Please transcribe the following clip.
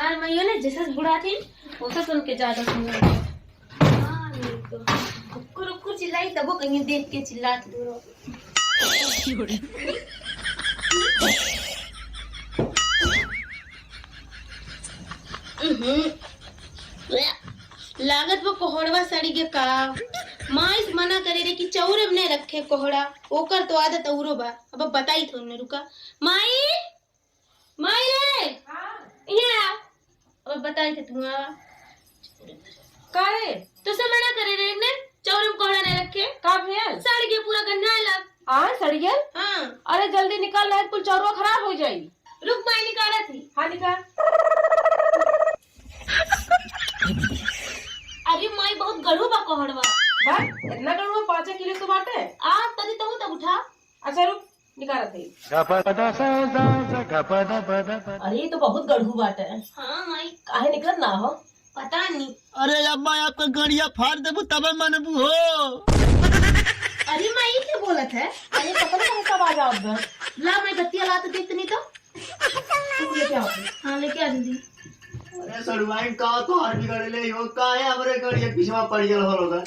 हमारे मैया ने जैसा बुढ़ा थी वैसा सुन के ज्यादा सुन हाँ तो रुको रुको चिल्लाई तब वो कहीं देख के चिल्लाती दूर लागत वो कोहड़वा साड़ी के का माँ इस मना करे रे कि चौरे में रखे कोहड़ा ओकर तो आदत औरो बा अब बताई थो ने रुका माई माई रे यहाँ अब बताई थे तुम का रे तो से मना करे रे ने चौरे में कोहड़ा नहीं रखे का भेल साड़ी के पूरा गन्ना लग सड़ी गेल। हाँ अरे जल्दी निकाल रहा कुल चौरवा खराब हो जाई। रुक माई निकाला थी हाँ निकाल। अरे माई बहुत गढ़ू बा कोहड़वा भाई इतना गड़ुआ 5 किलो तो बाटे आ तदी तो तब उठा अच्छा रुक निकाल थे। अरे ये तो बहुत गढ़ू बाटे हाँ माई काहे निकलत ना हो पता नहीं अरे अब्बा आपका गड़िया फाड़ देबू तबे मनबू हो। अरे माई क्या बोलत है अरे पता नहीं कब आ जाओ अब ला मैं बत्तियां ला तो देखते नहीं तो तू लेके आओ। हाँ लेके आ जल्दी अरे सड़वाई का तो हार बिगड़ ले हो का है हमरे गड़िया पिछवा पड़ गेल होगा।